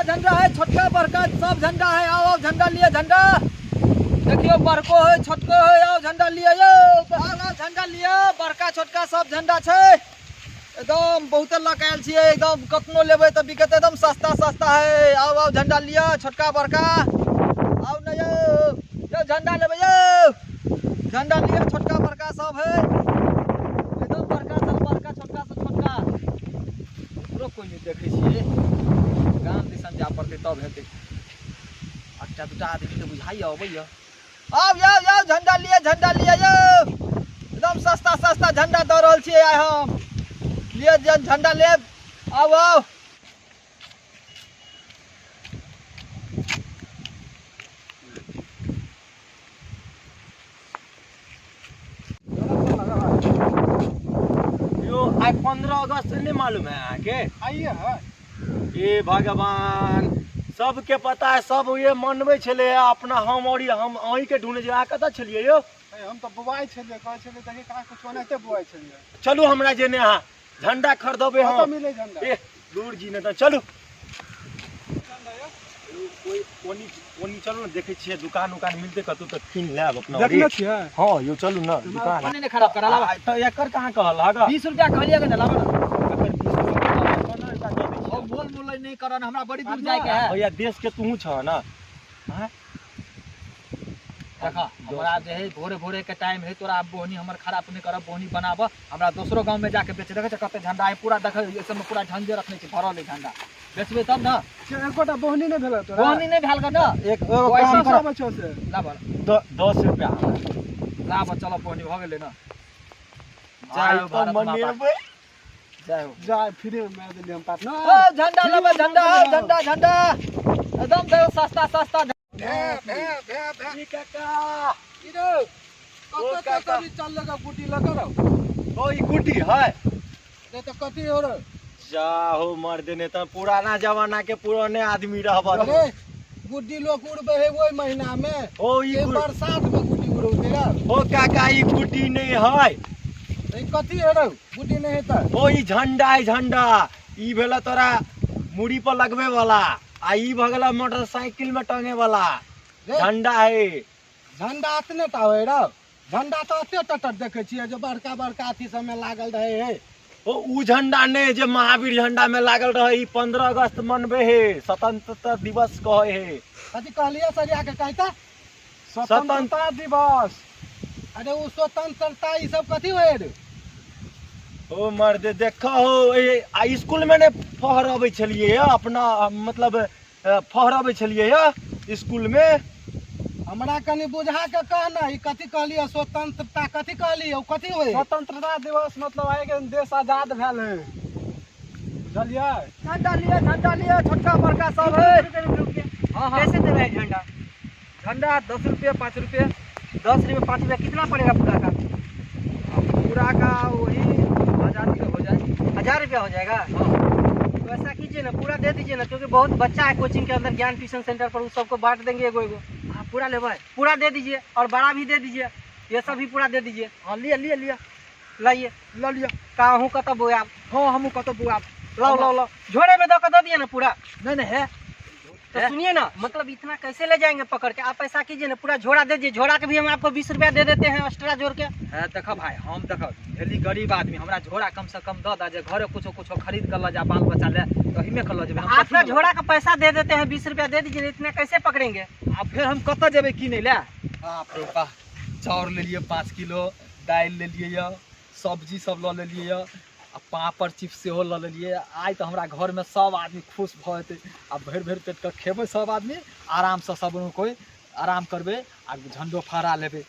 झंडा है, छोटका बड़का सब झंडा है। आओ आओ झंडा लिए झंडा। देखियो बड़को है छोटको है, आओ झंडा लिए यो। आओ झंडा लिए बड़का छोटका सब झंडा छे। एकदम बहुते लगायल छिए, एकदम कतनो लेबे त बिकत एकदम सस्ता सस्ता है। आओ आओ झंडा लिए छोटका बड़का। आओ न यो झंडा लेबे यो। झंडा लिए छोटका बड़का सब है। एकदम बड़का से बड़का छोटका से छोटका। हमरो कोई नहीं देखे छिए। गाम दिसन जा पड़ते तब हेते। अच्छा दुटा आदमी तो बुझाई अबैया। आओ यो झंडा लिए यो। एकदम सस्ता सस्ता झंडा दऽ रहल छिए आइ हम। लिए झंडा ले। आओ आओ यो आज 15 अगस्त नहीं मालूम है आके? आइए है। ए भगवान सबके पता है, सब ये मनबे छले अपना हम और हम अही के ढूंढे जे आ कत छलिए यो। हम तो बुआई छलिए, कहै छलिए देखि का कुछ ओनाते बुआई छलिए। चलू हमरा जेने अहाँ झंडा खरीदबे हम। कतऽ मिले झंडा? ए दूर जी ने त चलू। झंडा यो कोई ओनी चलू न, देखे छिए दुकान उकान मिलते कतौ त किन लेब अपना। देखने छिए? हां यो चलू न दुकान। पानी ने खराब करा लावा। त एकर कहां कहल हागा? 20 रुपया कहलिए के न लावा ना। अब बोल बोल नहीं करन, हमरा बड़ी दूर जाए के है। भैया देश के तू छ ना। हां देखा हमरा जे है भोरे भोरे के टाइम है, तोरा बोहनी हमर खराब नहीं करब, बोहनी बनाब हमरा दूसरो गांव में जाके बेच। देखे कते झंडा है पूरा, देखे ये सब में पूरा झंडे रखने छी भरल है झंडा। बेचबे तब ना। एकोटा बोहनी ने भेल तोरा? बोहनी नहीं भेल ग ना। एक पैसा काम सब छ से लावा 10 रुपया लावा। चलो बोहनी भ गेले ना। जाय जाओ भारत माता। मनेबे। जाओ जा फ्री में देली हम पार्टनर। ओ झंडा लेबे झंडा झंडा एकदम दे सस्ता सस्ता। जी काका इरो कत कत चल लगा गुटी लगा रहो। ओ ई गुड्डी है। ते तो कथि हो रे? जाहो मर देने त पुराना जमाना के पुराने आदमी रहब। अरे गुड्डी लोग उड़बे है ओई महीना में। ओ ई ये बरसात में गुड्डी उड़ौते यार। ओ काका ई गुड्डी नहीं है। ई कथि हो रे? गुड्डी नहीं है त ओ ई झंडा है झंडा। ई भेला तोरा मुड़ी पर लगबे वाला, आ ई भगला मोटरसाइकिल में टंगे वाला झंडा है। झंडा इतने टा होय रे? झंडा तो एते टटर देखे छिए जो बड़का बड़का अथी सब में लागल रहे है। ओ उ झंडा नहीं जे महावीर झंडा में लागल रहे। ई 15 अगस्त मनबे है, स्वतंत्रता दिवस कहे है। कथि कहलिए सरिया के कहता? स्वतंत्रता दिवस। अरे वो स्वतंत्रता ई सब कथि होय रे? ओ मर्द देखो हो आ स्कूल में ने फहरावे छलिए अपना, मतलब फहरावे छलिए स्कूल में। हमरा कनी बुझा के कहना ई कथि कहलिए? स्वतंत्रता कथि कहलिए? कथि होय? स्वतंत्रता दिवस मतलब आए के देश आजाद भेल है। बुझलिए? झंडा लिए छोटका बड़का सब है। हाँ कैसे दे रहे हैं झंडा? झंडा 10 रुपये 5 रुपये। 10 रुपये 5 रुपये कितना पड़ेगा पूरा का? पूरा का वही 1000 रुपये हो जाए। 1000 रुपया हो जाएगा। तो ऐसा कीजिए ना, पूरा दे दीजिए ना, क्योंकि बहुत बच्चा है कोचिंग के अंदर, ज्ञान ट्यूशन सेंटर पर, उस सबको बांट देंगे एगो एगो। हाँ पूरा ले भाई, पूरा दे दीजिए और बड़ा भी दे दीजिए। ये सब भी पूरा दे दीजिए। हाँ लिया लाइए लो लिया। का हूँ कत बोया? हाँ हम कत बोया। लो झोड़े में दो दिए ना पूरा? नहीं है तो सुनिए ना, मतलब इतना कैसे ले जाएंगे पकड़ के? आप ऐसा कीजिए ना, पूरा झोड़ा दे दीजिए। झोड़ा के भी हम आपको 20 रुपया दे देते हैं एक्स्ट्रा जोड़ के। देखो भाई हम देखो भेली गरीब आदमी, हमरा झोड़ा कम से कम दे दा, घरे कुछ खरीद कर ला जा, बाल बच्चा ले तो ही में कर लो। आपका झोड़ा का पैसा दे देते हैं, 20 रुपया दे दीजिए। इतना कैसे पकड़ेंगे? अब फिर हम कत जेबे की नहीं ले? बाप रे बाप, चाउर ले लिए 5 किलो, दाल ले लिए, सब्जी सब ले लिए, पापड़ चिप्स सेहो ल लेलिए। आज तो हमरा घर में सब आदमी खुश भ जेतै। आ भरि भरि पेट के खेबै सब आदमी आराम से, सब कोई आराम करबे आ झंडो फहरा लेबे।